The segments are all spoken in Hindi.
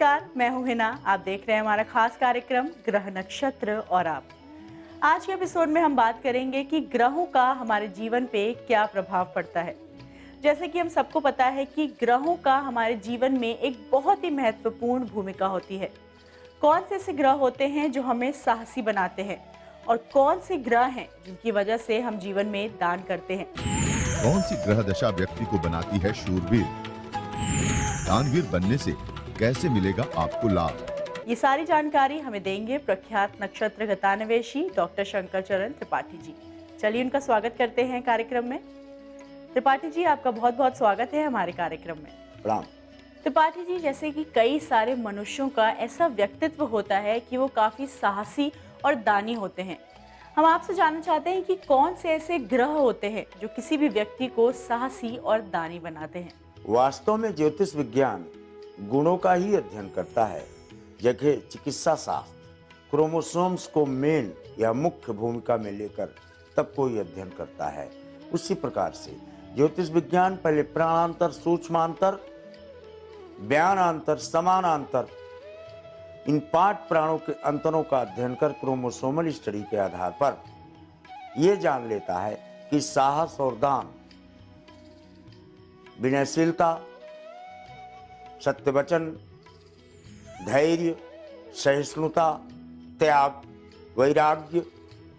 नमस्कार, मैं हूं हिना। आप देख रहे हैं हमारा खास कार्यक्रम ग्रह नक्षत्र और आप। आज के एपिसोड में हम बात करेंगे कि ग्रहों का हमारे जीवन पे क्या प्रभाव पड़ता है। जैसे कि हम सबको पता है कि ग्रहों का हमारे जीवन में एक बहुत ही महत्वपूर्ण भूमिका होती है। कौन से ऐसे ग्रह होते हैं जो हमें साहसी बनाते हैं और कौन से ग्रह हैं जिनकी वजह से हम जीवन में दान करते हैं। कौन सी ग्रह दशा व्यक्ति को बनाती है शूरवीर? दानवीर बनने से कैसे मिलेगा आपको लाभ? ये सारी जानकारी हमें देंगे प्रख्यात नक्षत्र गतान्वेषी डॉक्टर शंकर चरण त्रिपाठी जी। चलिए उनका स्वागत करते हैं कार्यक्रम में। त्रिपाठी जी, आपका बहुत बहुत स्वागत है हमारे कार्यक्रम में। प्रणाम। त्रिपाठी जी, जैसे कि कई सारे मनुष्यों का ऐसा व्यक्तित्व होता है कि वो काफी साहसी और दानी होते हैं। हम आपसे जानना चाहते हैं कि कौन से ऐसे ग्रह होते हैं जो किसी भी व्यक्ति को साहसी और दानी बनाते हैं। वास्तव में ज्योतिष विज्ञान गुणों का ही अध्ययन करता है, जबकि चिकित्सा शास्त्र क्रोमोसोम्स को मेन या मुख्य भूमिका में लेकर तब कोई अध्ययन करता है। उसी प्रकार से ज्योतिष विज्ञान पहले प्राणांतर, सूक्ष्मांतर, बयानांतर, समानांतर, इन 5 प्राणों के अंतरों का अध्ययन कर क्रोमोसोमल स्टडी के आधार पर यह जान लेता है कि साहस और दान, विनयशीलता, सत्यवचन, धैर्य, सहिष्णुता, त्याग, वैराग्य,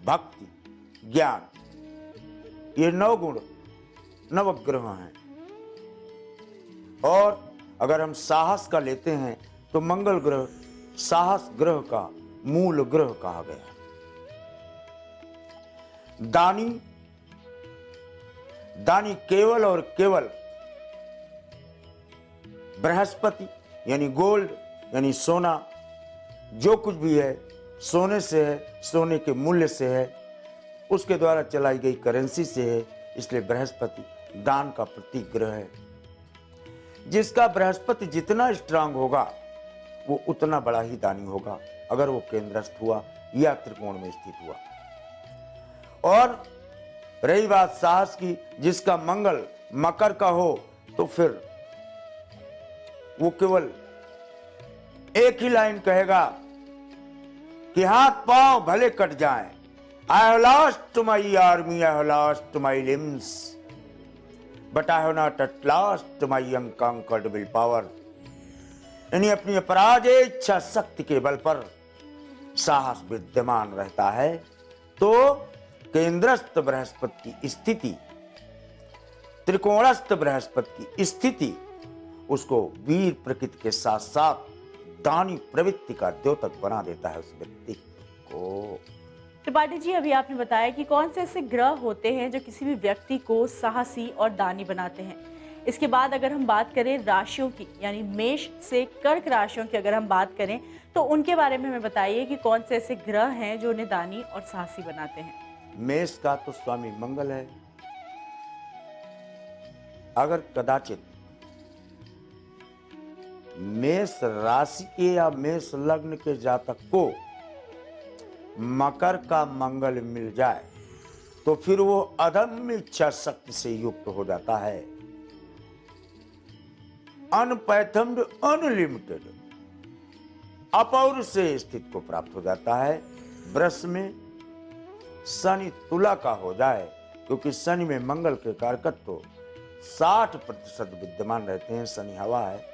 भक्ति, ज्ञान, ये 9 गुण नवग्रह हैं। और अगर हम साहस का लेते हैं तो मंगल ग्रह साहस ग्रह का मूल ग्रह कहा गया। दानी केवल और केवल बृहस्पति यानी गोल्ड यानी सोना, जो कुछ भी है सोने से है, सोने के मूल्य से है, उसके द्वारा चलाई गई करेंसी से है। इसलिए बृहस्पति दान का प्रतीक ग्रह है। जिसका बृहस्पति जितना स्ट्रांग होगा वो उतना बड़ा ही दानी होगा, अगर वो केंद्रस्थ हुआ या त्रिकोण में स्थित हुआ। और रही बात साहस की, जिसका मंगल मकर का हो तो फिर वो केवल एक ही लाइन कहेगा कि हाथ पांव भले कट जाएं, I have lost my army, I have lost my limbs, but I have not at last my unconquered will power। यानी अपनी अपराजेय इच्छा शक्ति के बल पर साहस विद्यमान रहता है। तो केंद्रस्थ बृहस्पति की स्थिति, त्रिकोणस्थ बृहस्पति की स्थिति उसको वीर प्रकृति के साथ साथ दानी प्रवृत्ति का द्योतक बना देता है उस व्यक्ति को। त्रिपाठी जी, अभी आपने बताया कि कौन से ऐसे ग्रह होते हैं जो किसी भी व्यक्ति को साहसी और दानी बनाते हैं। इसके बाद अगर हम बात करें राशियों की, यानी मेष से कर्क राशियों की अगर हम बात करें तो उनके बारे में हमें बताइए कि कौन से ऐसे ग्रह हैं जो उन्हें दानी और साहसी बनाते हैं। मेष का तो स्वामी मंगल है। अगर कदाचित मेष राशि के या मेष लग्न के जातक को मकर का मंगल मिल जाए तो फिर वो अदम्य इच्छा शक्ति से युक्त हो जाता है। अनपैथम्ड, अनलिमिटेड, अपौरुषेय स्थिति को प्राप्त हो जाता है। वृष में शनि तुला का हो जाए, क्योंकि शनि में मंगल के कारकत्व 60% विद्यमान रहते हैं। शनि हवा है।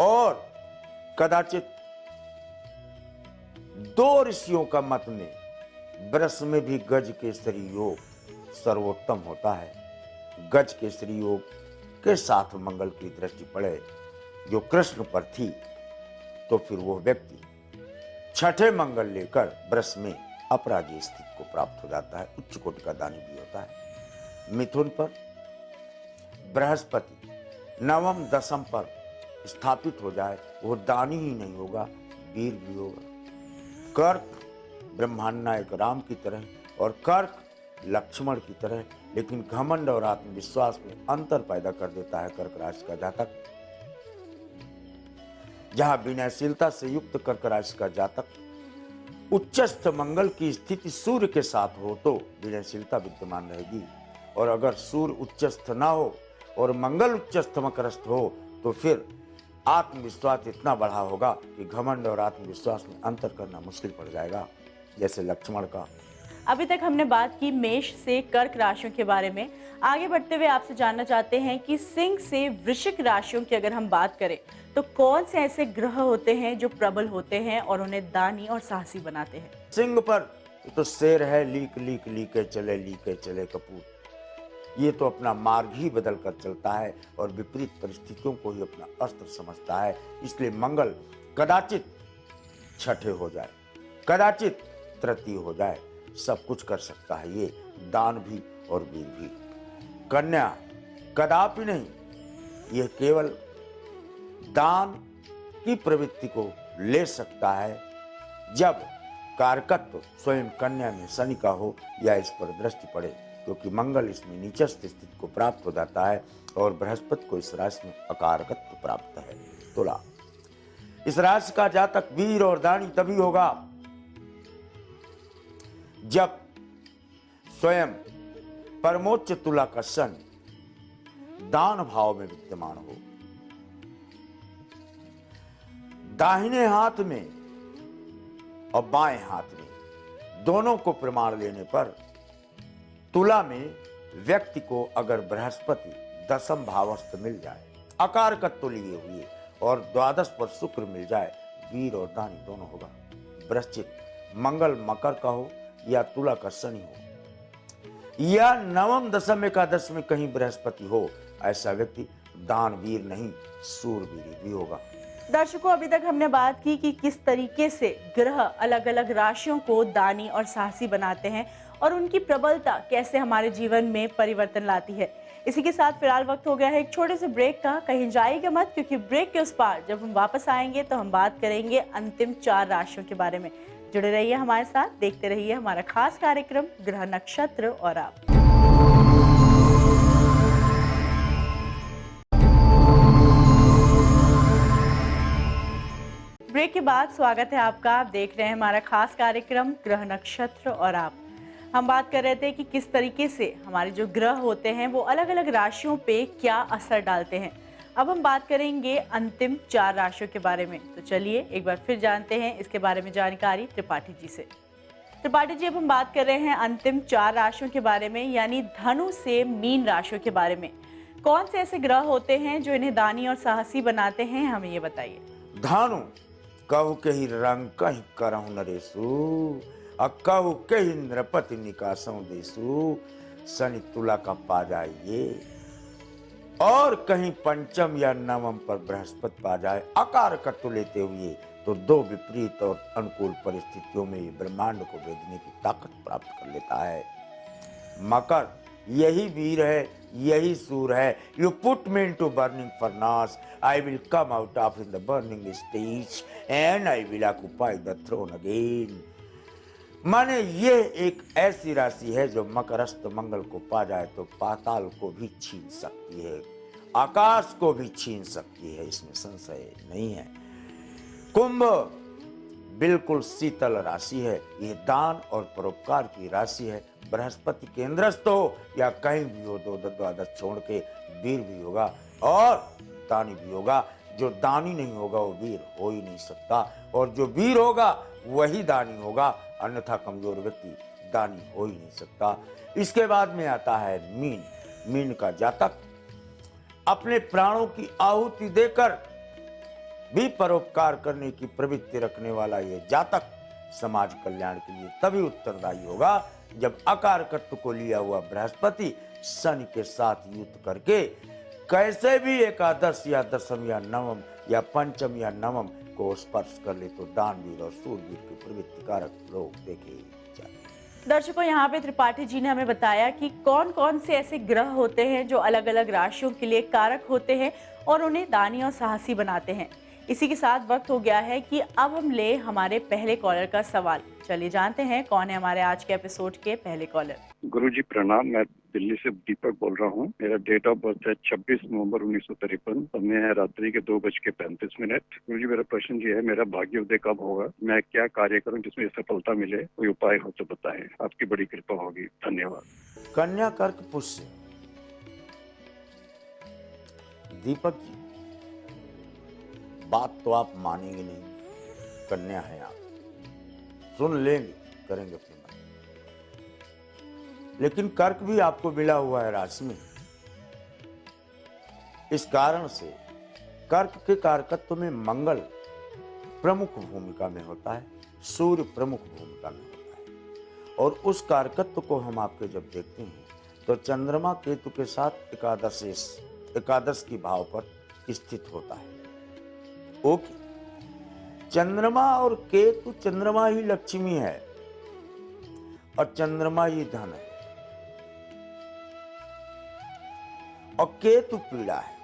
और कदाचित 2 ऋषियों का मत में वृष में भी गज केसरी योग सर्वोत्तम होता है। गज केसरी योग के साथ मंगल की दृष्टि पड़े जो कृष्ण पर थी, तो फिर वो व्यक्ति 6ठे मंगल लेकर वृष में अपराजीय स्थिति को प्राप्त हो जाता है। उच्च कोटि का दानी भी होता है। मिथुन पर बृहस्पति 9म 10म पर स्थापित हो जाए, वो दानी ही नहीं होगा, वीर भी होगा। कर्क ब्रह्मांड नायक राम की तरह और कर्क लक्ष्मण की तरह, लेकिन घमंड और आत्मविश्वास में अंतर पैदा कर देता है कर्क राशि का जातक। जहां विनयशीलता से युक्त कर्क राशि का जातक उच्चस्थ मंगल की स्थिति सूर्य के साथ हो तो विनयशीलता विद्यमान रहेगी, और अगर सूर्य उच्चस्थ ना हो और मंगल उच्चस्थ मकरस्थ हो तो फिर आत्मविश्वास इतना बढ़ा होगा कि घमंड और आत्मविश्वास में अंतर करना मुश्किल पड़ जाएगा, जैसे लक्ष्मण का। अभी तक हमने बात की मेष से कर्क राशियों के बारे में। आगे बढ़ते हुए आपसे जानना चाहते हैं कि सिंह से वृश्चिक राशियों की अगर हम बात करें तो कौन से ऐसे ग्रह होते हैं जो प्रबल होते हैं और उन्हें दानी और साहसी बनाते हैं। सिंह पर तो शेर है, लीके चले कपूर। ये तो अपना मार्ग ही बदल कर चलता है और विपरीत परिस्थितियों को ही अपना अस्त्र समझता है। इसलिए मंगल कदाचित छठे हो जाए, कदाचित तृतीय हो जाए, सब कुछ कर सकता है ये, दान भी और वीर भी। कन्या कदापि नहीं, यह केवल दान की प्रवृत्ति को ले सकता है जब कारकत्व स्वयं कन्या में शनि का हो या इस पर दृष्टि पड़े, क्योंकि मंगल इसमें नीचस्थ स्थिति को प्राप्त हो जाता है और बृहस्पति को इस राशि में अकारकत्व प्राप्त है। तुला, इस राशि का जातक वीर और दानी तभी होगा जब स्वयं परमोच्च तुला का शनि दान भाव में विद्यमान हो। दाहिने हाथ में और बाएं हाथ में दोनों को प्रमाण लेने पर तुला में व्यक्ति को अगर बृहस्पति दशम भावस्थ मिल जाए, अकारकत्व लिए हुए, और द्वादश पर शुक्र मिल जाए, वीर और दानी दोनों होगा। वृश्चिक मंगल मकर का हो या तुला का शनि हो या नवम दशम एकादश में कहीं बृहस्पति हो, ऐसा व्यक्ति दान वीर नहीं सूरवीर भी होगा। दर्शकों, अभी तक हमने बात की कि किस तरीके से ग्रह अलग अलग राशियों को दानी और साहसी बनाते हैं और उनकी प्रबलता कैसे हमारे जीवन में परिवर्तन लाती है। इसी के साथ फिलहाल वक्त हो गया है एक छोटे से ब्रेक का। कहीं जाइएगा मत, क्योंकि ब्रेक के उस पार जब हम वापस आएंगे तो हम बात करेंगे अंतिम 4 राशियों के बारे में। जुड़े रहिए हमारे साथ, देखते रहिए हमारा खास कार्यक्रम ग्रह नक्षत्र और आप। ब्रेक के बाद स्वागत है आपका। आप देख रहे हैं हमारा खास कार्यक्रम ग्रह नक्षत्र और आप। हम बात कर रहे थे कि किस तरीके से हमारे जो ग्रह होते हैं वो अलग अलग राशियों पे क्या असर डालते हैं। अब हम बात करेंगे अंतिम 4 राशियों के बारे में। तो चलिए एक बार फिर जानते हैं इसके बारे में जानकारी त्रिपाठी जी से। त्रिपाठी जी, अब हम बात कर रहे हैं अंतिम 4 राशियों के बारे में, यानी धनु से मीन राशियों के बारे में। कौन से ऐसे ग्रह होते हैं जो इन्हें दानी और साहसी बनाते हैं, हमें ये बताइए। धानु कहु के ही रंग कहीं करहु नरेशु, कहु के ही नृपति निकासों देशु, शनि तुला का पा जाइए और कहीं पंचम या नवम पर बृहस्पति पा जाए अकारकत्व लेते हुए, तो 2 विपरीत और अनुकूल परिस्थितियों में ये ब्रह्मांड को भेदने की ताकत प्राप्त कर लेता है। मकर यही वीर है, यही सूर है। You put me into burning furnace, I will come out of in the burning stage and I will occupy the throne again. माने ये एक ऐसी राशि है जो मकरस्थ मंगल को पा जाए तो पाताल को भी छीन सकती है, आकाश को भी छीन सकती है, इसमें संशय नहीं है। कुंभ बिल्कुल शीतल राशि है, ये दान और परोपकार की राशि है। बृहस्पति केंद्रस्थ हो या कहीं भी हो, 2 द्वादश छोड़ के वीर भी होगा और दानी भी होगा। जो दानी नहीं होगा वो वीर हो ही नहीं सकता, और जो वीर होगा वही दानी होगा, अन्यथा कमजोर व्यक्ति दानी हो ही नहीं सकता। इसके बाद में आता है मीन। मीन का जातक अपने प्राणों की आहुति देकर भी परोपकार करने की प्रवृत्ति रखने वाला ये जातक समाज कल्याण के लिए तभी उत्तरदायी होगा जब अकारकत्व को लिया हुआ बृहस्पति शनि के साथ युद्ध करके कैसे भी एकादश या दशम या नवम या पंचम या नवम को स्पर्श कर ले, तो दानवीर और सूरवीर के प्रवृत्ति कारक लोग देखे जाते। दर्शकों, यहाँ पे त्रिपाठी जी ने हमें बताया कि कौन कौन से ऐसे ग्रह होते हैं जो अलग अलग राशियों के लिए कारक होते हैं और उन्हें दानी और साहसी बनाते हैं। इसी के साथ वक्त हो गया है कि अब हम ले हमारे पहले कॉलर का सवाल। चलिए जानते हैं कौन है हमारे आज के एपिसोड के पहले कॉलर। गुरुजी प्रणाम, मैं दिल्ली से दीपक बोल रहा हूँ। मेरा डेट ऑफ बर्थ है 26 नवंबर 1953। समय है रात्रि के 2:35। गुरुजी, मेरा प्रश्न ये है, मेरा भाग्योदय कब होगा? मैं क्या कार्य करूँ जिसमें सफलता मिले? कोई उपाय हो तो बताएं, आपकी बड़ी कृपा होगी, धन्यवाद। कन्या कर्क पुष्य। दीपक जी, बात तो आप मानेंगे नहीं, कन्या है आप, सुन लेंगे, करेंगे अपनी बात। लेकिन कर्क भी आपको मिला हुआ है राशि में। इस कारण से कर्क के कारकत्व में मंगल प्रमुख भूमिका में होता है, सूर्य प्रमुख भूमिका में होता है। और उस कारकत्व को हम आपके जब देखते हैं तो चंद्रमा केतु के साथ एकादश की भाव पर स्थित होता है। ओके, चंद्रमा और केतु, चंद्रमा ही लक्ष्मी है और चंद्रमा ही धन है और केतु पीड़ा है,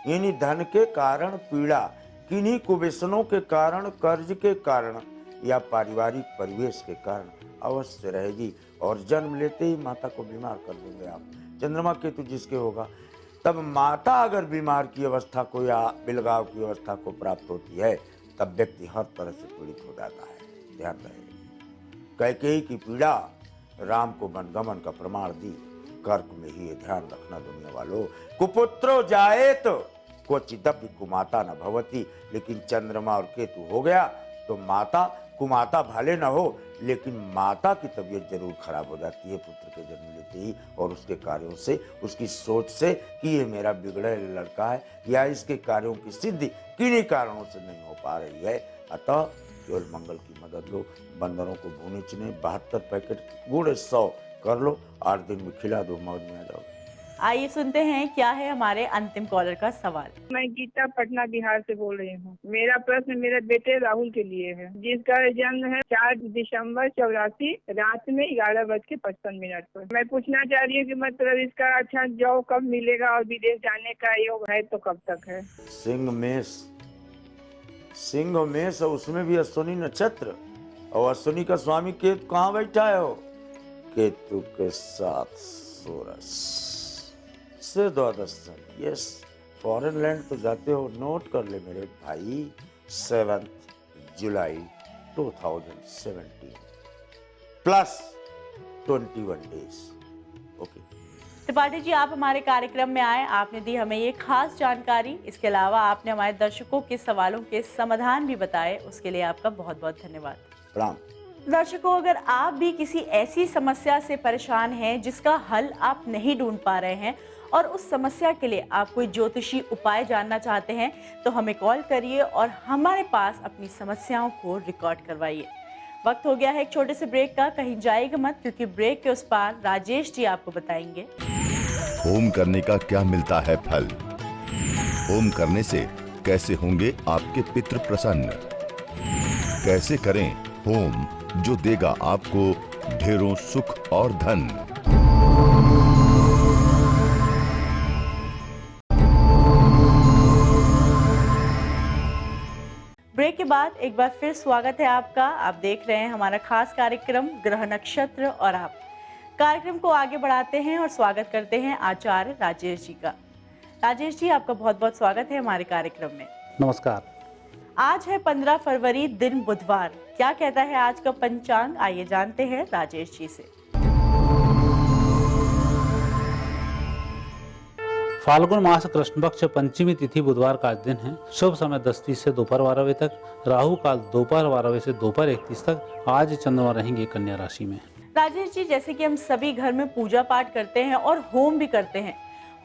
यानी धन के कारण पीड़ा किन्हीं कुव्यसनों के कारण, कर्ज के कारण या पारिवारिक परिवेश के कारण अवश्य रहेगी। और जन्म लेते ही माता को बीमार कर देंगे आप। चंद्रमा केतु जिसके होगा, तब माता अगर बीमार की अवस्था को या बिलगाव की अवस्था को प्राप्त होती है, तब व्यक्ति हर तरह से पीड़ित हो जाता है। ध्यान रहे, कैकेयी की पीड़ा राम को वनगमन का प्रमाण दी। कर्क में ही ये ध्यान रखना दुनिया वालों। कुपुत्रो जाएत क्वचिदपि कुमाता न भवति। लेकिन चंद्रमा और केतु हो गया तो माता, कुमाता भले न हो, लेकिन माता की तबीयत जरूर खराब हो जाती है पुत्र के जन्म लेते ही, और उसके कार्यों से, उसकी सोच से कि ये मेरा बिगड़े लड़का है या इसके कार्यों की सिद्धि किन्हीं कारणों से नहीं हो पा रही है। अतः केवल मंगल की मदद लो। बंदरों को भुने चुने 72 पैकेट गुड़ 100 कर लो, 8 दिन में खिला दो, मौज में आ जाओ। आइए सुनते हैं क्या है हमारे अंतिम कॉलर का सवाल। मैं गीता पटना बिहार से बोल रही हूँ। मेरा प्रश्न मेरे बेटे राहुल के लिए है, जिसका जन्म है 4 दिसंबर 84 रात में 11:55 पर। मैं पूछना चाह रही हूँ कि मतलब इसका अच्छा जॉब कब मिलेगा और विदेश जाने का योग है तो कब तक है। सिंह मेष, उसमें भी अश्विनी नक्षत्र, और अश्विनी का स्वामी केतु कहाँ बैठा है? हो केतु के साथ सोरस से 12 यस, फॉरेन लैंड तो जाते हो, नोट कर ले मेरे भाई। 7 जुलाई 2017 plus 21 days. Okay Tripathi ji, आप हमारे कार्यक्रम में आए, आपने दी हमें ये खास जानकारी। इसके अलावा आपने हमारे दर्शकों के सवालों के समाधान भी बताए, उसके लिए आपका बहुत बहुत धन्यवाद। प्रणाम। दर्शकों, अगर आप भी किसी ऐसी समस्या से परेशान हैं जिसका हल आप नहीं ढूंढ पा रहे हैं और उस समस्या के लिए आप कोई ज्योतिषी उपाय जानना चाहते हैं, तो हमें कॉल करिए और हमारे पास अपनी समस्याओं को रिकॉर्ड करवाइए। वक्त हो गया है एक छोटे से ब्रेक का, कहीं जाइएगा मत, क्योंकि ब्रेक के उस पार राजेश जी आपको बताएंगे होम करने का क्या मिलता है फल, होम करने से कैसे होंगे आपके पितृ प्रसन्न, कैसे करें होम जो देगा आपको ढेरों सुख और धन। ब्रेक के बाद एक बार फिर स्वागत है आपका। आप देख रहे हैं हमारा खास कार्यक्रम ग्रह नक्षत्र और आप। कार्यक्रम को आगे बढ़ाते हैं और स्वागत करते हैं आचार्य राजेश जी का। राजेश जी, आपका बहुत बहुत स्वागत है हमारे कार्यक्रम में। नमस्कार। आज है 15 फरवरी, दिन बुधवार। क्या कहता है आज का पंचांग, आइए जानते हैं राजेश जी से। फाल्गुन मास कृष्ण पक्ष पंचमी तिथि बुधवार का आज दिन है। शुभ समय 10:30 से दोपहर 12 बजे तक, राहु काल दोपहर 12 बजे से दोपहर 1:30 तक। आज चंद्रमा रहेंगे कन्या राशि में। राजेश जी, जैसे कि हम सभी घर में पूजा पाठ करते हैं और होम भी करते हैं,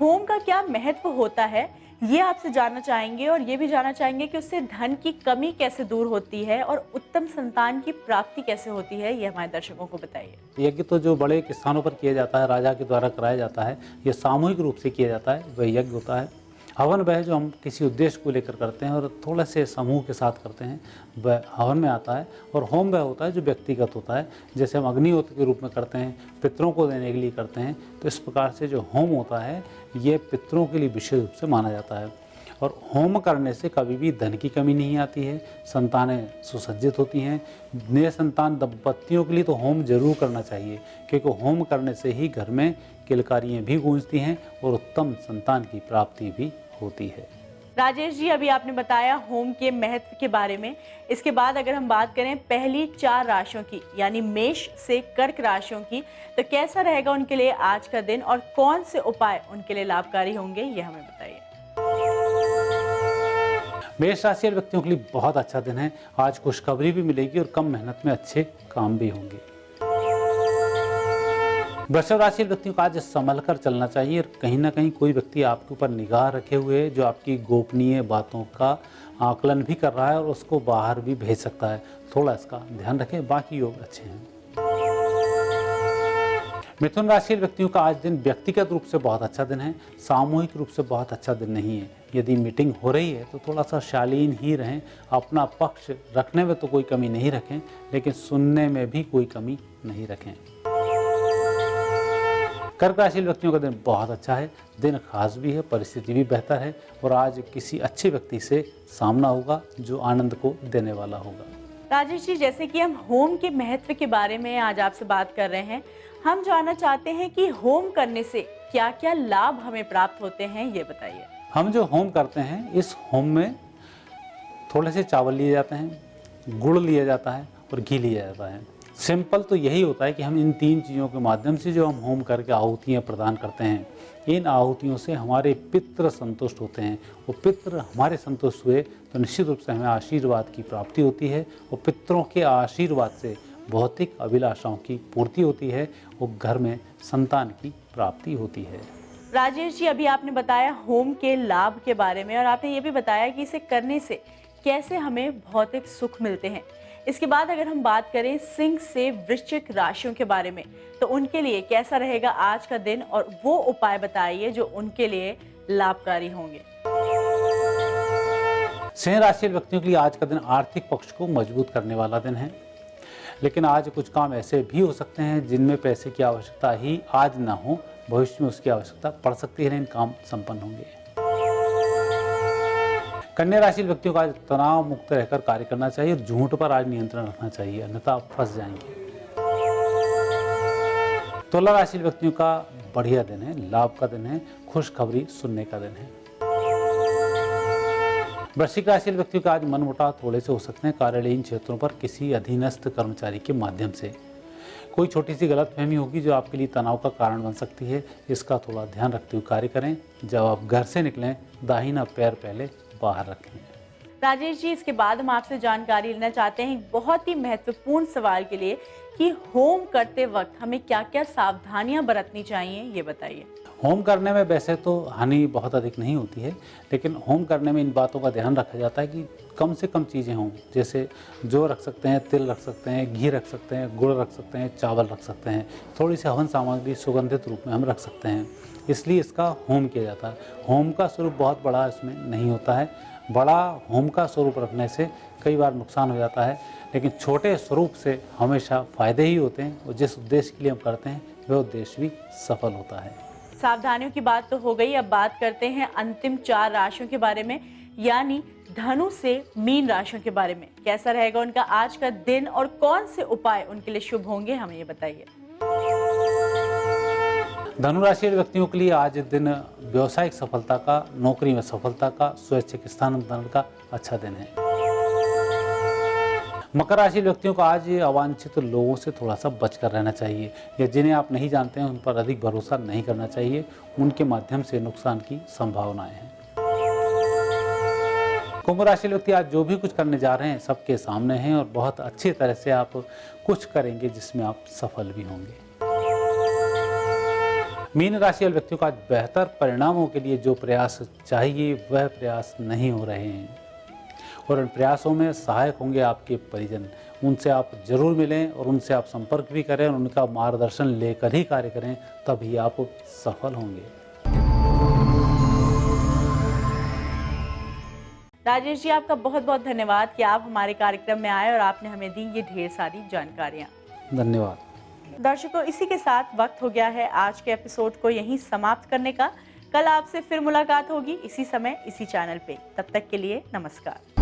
होम का क्या महत्व होता है ये आपसे जानना चाहेंगे, और ये भी जानना चाहेंगे कि उससे धन की कमी कैसे दूर होती है और उत्तम संतान की प्राप्ति कैसे होती है, ये हमारे दर्शकों को बताइए। यज्ञ तो जो बड़े स्थानों पर किया जाता है, राजा के द्वारा कराया जाता है, ये सामूहिक रूप से किया जाता है, वह यज्ञ होता है। हवन वह जो हम किसी उद्देश्य को लेकर करते हैं और थोड़े से समूह के साथ करते हैं, वह हवन में आता है। और होम वह होता है जो व्यक्तिगत होता है, जैसे हम अग्निहोत्र के रूप में करते हैं, पितरों को देने के लिए करते हैं। तो इस प्रकार से जो होम होता है ये पितरों के लिए विशेष रूप से माना जाता है। और होम करने से कभी भी धन की कमी नहीं आती है, संतानें सुसज्जित होती हैं। नए संतान दंपतियों के लिए तो होम जरूर करना चाहिए, क्योंकि होम करने से ही घर में किलकारियाँ भी गूंजती हैं और उत्तम संतान की प्राप्ति भी होती है। राजेश जी, अभी आपने बताया होम के महत्व के बारे में। इसके बाद अगर हम बात करें पहली 4 राशियों की, यानी मेष से कर्क राशियों की, तो कैसा रहेगा उनके लिए आज का दिन और कौन से उपाय उनके लिए लाभकारी होंगे, ये हमें बताइए। मेष राशि वाले व्यक्तियों के लिए बहुत अच्छा दिन है। आज खुशखबरी भी मिलेगी और कम मेहनत में अच्छे काम भी होंगे। वृषभ राशि व्यक्तियों को आज संभल कर चलना चाहिए और कहीं ना कहीं कोई व्यक्ति आपके ऊपर निगाह रखे हुए है जो आपकी गोपनीय बातों का आकलन भी कर रहा है और उसको बाहर भी भेज सकता है। थोड़ा इसका ध्यान रखें। बाकी योग अच्छे हैं। मिथुन राशि व्यक्तियों का आज दिन व्यक्तिगत रूप से बहुत अच्छा दिन है, सामूहिक रूप से बहुत अच्छा दिन नहीं है। यदि मीटिंग हो रही है तो थोड़ा सा शालीन ही रहें। अपना पक्ष रखने में तो कोई कमी नहीं रखें, लेकिन सुनने में भी कोई कमी नहीं रखें। कर्क राशि व्यक्तियों का दिन बहुत अच्छा है। दिन खास भी है, परिस्थिति भी बेहतर है और आज किसी अच्छे व्यक्ति से सामना होगा जो आनंद को देने वाला होगा। राजेश जी, जैसे कि हम होम के महत्व के बारे में आज आपसे बात कर रहे हैं, हम जानना चाहते हैं कि होम करने से क्या क्या लाभ हमें प्राप्त होते हैं, ये बताइए। हम जो होम करते हैं, इस होम में थोड़े से चावल लिए जाते हैं, गुड़ लिया जाता है और घी लिया जाता है। सिंपल तो यही होता है कि हम इन तीन चीज़ों के माध्यम से जो हम होम करके आहुतियाँ प्रदान करते हैं, इन आहुतियों से हमारे पितृ संतुष्ट होते हैं। वो पितृ हमारे संतुष्ट हुए तो निश्चित रूप से हमें आशीर्वाद की प्राप्ति होती है और पितरों के आशीर्वाद से भौतिक अभिलाषाओं की पूर्ति होती है और घर में संतान की प्राप्ति होती है। राजेश जी, अभी आपने बताया होम के लाभ के बारे में और आपने ये भी बताया कि इसे करने से कैसे हमें भौतिक सुख मिलते हैं। इसके बाद अगर हम बात करें सिंह से वृश्चिक राशियों के बारे में, तो उनके लिए कैसा रहेगा आज का दिन और वो उपाय बताइए जो उनके लिए लाभकारी होंगे। सिंह राशि व्यक्तियों के लिए आज का दिन आर्थिक पक्ष को मजबूत करने वाला दिन है, लेकिन आज कुछ काम ऐसे भी हो सकते हैं जिनमें पैसे की आवश्यकता ही आज ना हो, भविष्य में उसकी आवश्यकता पड़ सकती है, लेकिन काम संपन्न होंगे। कन्या राशि व्यक्तियों को आज तनाव मुक्त रहकर कार्य करना चाहिए और झूठ पर आज नियंत्रण रखना चाहिए, अन्यथा आप फंस जाएंगे। तुला राशि व्यक्तियों का बढ़िया दिन है, लाभ का दिन है, खुशखबरी सुनने का दिन है। वृश्चिक राशि व्यक्तियों का आज मनमुटाव थोड़े से हो सकते हैं कार्यालयीन क्षेत्रों पर किसी अधीनस्थ कर्मचारी के माध्यम से। कोई छोटी सी गलतफहमी होगी जो आपके लिए तनाव का कारण बन सकती है, इसका थोड़ा ध्यान रखते हुए कार्य करें। जब आप घर से निकलें, दाहिना पैर पहले बाहर रखें। राजेश जी, इसके बाद हम आपसे जानकारी लेना चाहते हैं एक बहुत ही महत्वपूर्ण सवाल के लिए कि होम करते वक्त हमें क्या क्या सावधानियां बरतनी चाहिए, ये बताइए। होम करने में वैसे तो हानि बहुत अधिक नहीं होती है, लेकिन होम करने में इन बातों का ध्यान रखा जाता है कि कम से कम चीज़ें हों। जैसे जो रख सकते हैं, तिल रख सकते हैं, घी रख सकते हैं, गुड़ रख सकते हैं, चावल रख सकते हैं, थोड़ी सी हवन सामग्री सुगंधित रूप में हम रख सकते हैं। इसलिए इसका होम किया जाता है। होम का स्वरूप बहुत बड़ा इसमें नहीं होता है। बड़ा होम का स्वरूप रखने से कई बार नुकसान हो जाता है, लेकिन छोटे स्वरूप से हमेशा फायदे ही होते हैं और जिस उद्देश्य के लिए हम करते हैं वह उद्देश्य भी सफल होता है। सावधानियों की बात तो हो गई, अब बात करते हैं अंतिम 4 राशियों के बारे में, यानी धनु से मीन राशियों के बारे में। कैसा रहेगा उनका आज का दिन और कौन से उपाय उनके लिए शुभ होंगे, हमें ये बताइए। धनु राशि व्यक्तियों के लिए आज दिन व्यवसायिक सफलता का, नौकरी में सफलता का, स्वैच्छिक स्थानांतरण का अच्छा दिन है। मकर राशि व्यक्तियों को आज अवांछित लोगों से थोड़ा सा बचकर रहना चाहिए, या जिन्हें आप नहीं जानते हैं उन पर अधिक भरोसा नहीं करना चाहिए, उनके माध्यम से नुकसान की संभावनाएं हैं। कुंभ राशि व्यक्ति आज जो भी कुछ करने जा रहे हैं सबके सामने हैं और बहुत अच्छी तरह से आप कुछ करेंगे जिसमें आप सफल भी होंगे। मीन राशि वाले व्यक्तियों को आज बेहतर परिणामों के लिए जो प्रयास चाहिए वह प्रयास नहीं हो रहे हैं और इन प्रयासों में सहायक होंगे आपके परिजन। उनसे आप जरूर मिलें और उनसे आप संपर्क भी करें और उनका मार्गदर्शन लेकर ही कार्य करें, तभी आप सफल होंगे। राजेश जी, आपका बहुत बहुत धन्यवाद कि आप हमारे कार्यक्रम में आए और आपने हमें दी ये ढेर सारी जानकारियाँ। धन्यवाद। दर्शकों, इसी के साथ वक्त हो गया है आज के एपिसोड को यहीं समाप्त करने का। कल आपसे फिर मुलाकात होगी इसी समय इसी चैनल पे। तब तक के लिए नमस्कार।